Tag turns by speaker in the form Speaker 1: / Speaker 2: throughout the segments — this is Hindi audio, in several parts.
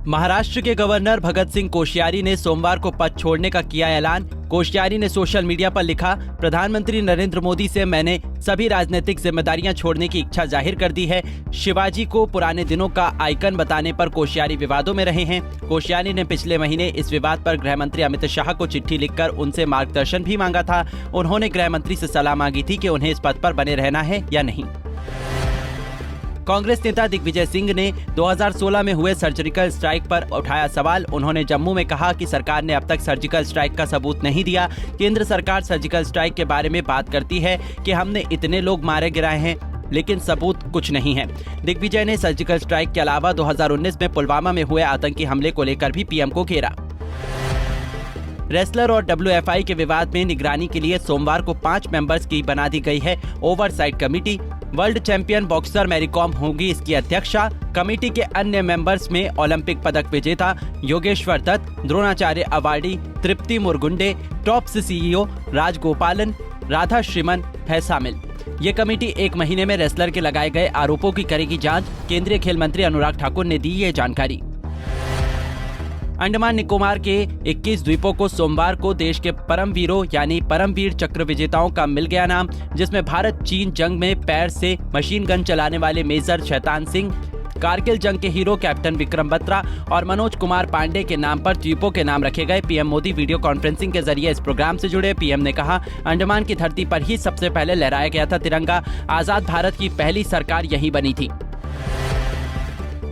Speaker 1: महाराष्ट्र के गवर्नर भगत सिंह कोश्यारी ने सोमवार को पद छोड़ने का किया ऐलान। कोश्यारी ने सोशल मीडिया पर लिखा, प्रधानमंत्री नरेंद्र मोदी से मैंने सभी राजनीतिक जिम्मेदारियां छोड़ने की इच्छा जाहिर कर दी है। शिवाजी को पुराने दिनों का आइकन बताने पर कोश्यारी विवादों में रहे हैं। कोश्यारी ने पिछले महीने इस विवाद पर गृह मंत्री अमित शाह को चिट्ठी लिखकर उनसे मार्गदर्शन भी मांगा था। उन्होंने गृह मंत्री से सलाह मांगी थी कि उन्हें इस पद पर बने रहना है या नहीं। कांग्रेस नेता दिग्विजय सिंह ने 2016 में हुए सर्जिकल स्ट्राइक पर उठाया सवाल। उन्होंने जम्मू में कहा कि सरकार ने अब तक सर्जिकल स्ट्राइक का सबूत नहीं दिया। केंद्र सरकार सर्जिकल स्ट्राइक के बारे में बात करती है कि हमने इतने लोग मारे गिराए हैं, लेकिन सबूत कुछ नहीं है। दिग्विजय ने सर्जिकल स्ट्राइक के अलावा 2019 में पुलवामा में हुए आतंकी हमले को लेकर भी पीएम को घेरा। रेसलर और WFI के विवाद में निगरानी के लिए सोमवार को 5 मेंबर्स की बना दी गई है oversight committee. World champion boxer Mary Kom होगी इसकी अध्यक्षा। कमेटी के अन्य मेंबर्स में ओलंपिक पदक विजेता योगेश्वर दत्त, द्रोणाचार्य अवार्डी तृप्ति मुरगुंडे, टॉप्स CEO राजगोपालन, राधा श्रीमन है शामिल। ये कमेटी 1 महीने में रेसलर के लगाए गए आरोपों की करेगी जांच। केंद्रीय खेल मंत्री अनुराग ठाकुर ने दी ये जानकारी। अंडमान निकोबार के 21 द्वीपों को सोमवार को देश के परमवीरों यानी परमवीर चक्र विजेताओं का मिल गया नाम, जिसमें भारत चीन जंग में पैर से मशीन गन चलाने वाले मेजर शैतान सिंह, कारगिल जंग के हीरो कैप्टन विक्रम बत्रा और मनोज कुमार पांडे के नाम पर द्वीपों के नाम रखे गए। पीएम मोदी वीडियो कॉन्फ्रेंसिंग के जरिए इस प्रोग्राम से जुड़े। पीएम ने कहा, अंडमान की धरती पर ही सबसे पहले लहराया गया था तिरंगा। आजाद भारत की पहली सरकार यहीं बनी थी।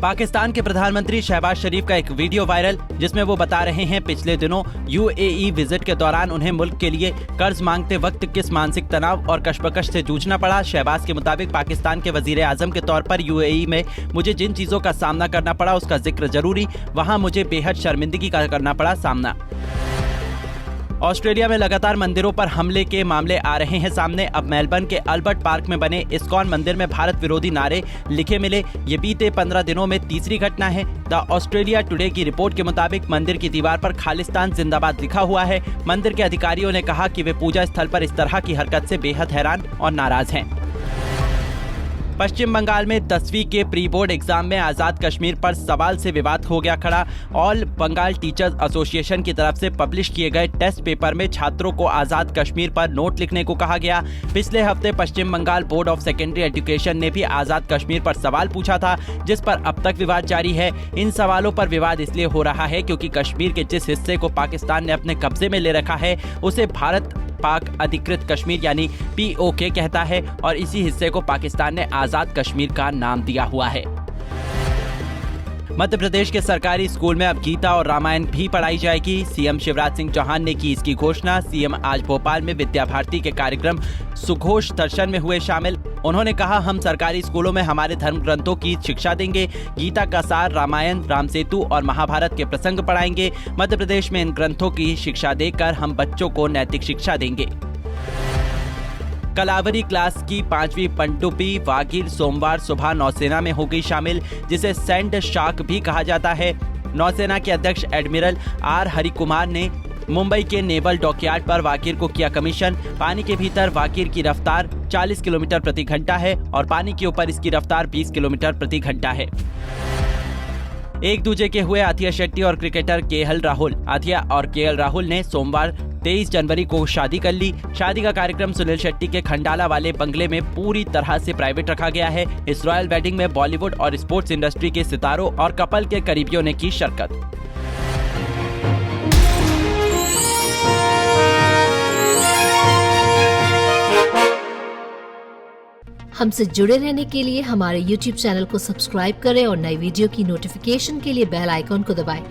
Speaker 1: पाकिस्तान के प्रधानमंत्री शहबाज शरीफ का एक वीडियो वायरल, जिसमें वो बता रहे हैं पिछले दिनों UAE विजिट के दौरान उन्हें मुल्क के लिए कर्ज मांगते वक्त किस मानसिक तनाव और कशमकश से जूझना पड़ा। शहबाज के मुताबिक, पाकिस्तान के वजीर आजम के तौर पर UAE में मुझे जिन चीजों का सामना करना पड़ा उसका जिक्र जरूरी, वहां मुझे बेहद शर्मिंदगी का करना पड़ा सामना। ऑस्ट्रेलिया में लगातार मंदिरों पर हमले के मामले आ रहे हैं सामने। अब मेलबर्न के अल्बर्ट पार्क में बने इस्कॉन मंदिर में भारत विरोधी नारे लिखे मिले। ये बीते 15 दिनों में तीसरी घटना है। द ऑस्ट्रेलिया टुडे की रिपोर्ट के मुताबिक मंदिर की दीवार पर खालिस्तान जिंदाबाद लिखा हुआ है। मंदिर के अधिकारियों ने कहा कि वे पूजा स्थल पर इस तरह की हरकत से बेहद हैरान और नाराज हैं। पश्चिम बंगाल में 10वीं के प्री बोर्ड एग्जाम में आजाद कश्मीर पर सवाल से विवाद हो गया खड़ा। ऑल बंगाल टीचर्स एसोसिएशन की तरफ से पब्लिश किए गए टेस्ट पेपर में छात्रों को आजाद कश्मीर पर नोट लिखने को कहा गया। पिछले हफ्ते Paschim Bangal board of secondary education ने भी आजाद कश्मीर पर सवाल पूछा था, जिस पर अब तक विवाद जारी है। इन सवालों पर विवाद इसलिए हो रहा है क्योंकि कश्मीर के जिस हिस्से को पाकिस्तान ने अपने कब्जे में ले रखा है उसे भारत पाक अधिकृत कश्मीर यानी POK कहता है और इसी हिस्से को पाकिस्तान ने आजाद कश्मीर का नाम दिया हुआ है। मध्य प्रदेश के सरकारी स्कूल में अब गीता और रामायण भी पढ़ाई जाएगी। सीएम शिवराज सिंह चौहान ने की इसकी घोषणा। सीएम आज भोपाल में विद्या भारती के कार्यक्रम सुघोष दर्शन में हुए शामिल। उन्होंने कहा, हम सरकारी स्कूलों में हमारे धर्म ग्रंथों की शिक्षा देंगे। गीता का सार, रामायण, राम सेतु और महाभारत के प्रसंग पढ़ाएंगे। मध्य प्रदेश में इन ग्रंथों की शिक्षा देकर हम बच्चों को नैतिक शिक्षा देंगे। कलावरी क्लास की 5वीं पनडुब्बी वागिल सोमवार सुबह नौसेना में होगी शामिल, जिसे सैंड शार्क भी कहा जाता है। नौसेना के अध्यक्ष एडमिरल R हरिकुमार ने मुंबई के नेवल डॉकयार्ड पर वागिर को किया कमीशन। पानी के भीतर वागिर की रफ्तार 40 किलोमीटर प्रति घंटा है और पानी के ऊपर इसकी रफ्तार 20 किलोमीटर प्रति घंटा है। एक दूजे के हुए आथिया शेट्टी और क्रिकेटर KL राहुल। आथिया और KL राहुल ने सोमवार 23 जनवरी को शादी कर ली। शादी का कार्यक्रम सुनील शेट्टी के खंडाला वाले बंगले में पूरी तरह से प्राइवेट रखा गया है। इस रॉयल वेडिंग में बॉलीवुड और स्पोर्ट्स इंडस्ट्री के सितारों और कपल के करीबियों ने की शिरकत।
Speaker 2: हमसे जुड़े रहने के लिए हमारे YouTube चैनल को सब्सक्राइब करें और नई वीडियो की नोटिफिकेशन के लिए बेल आइकॉन को दबाएं।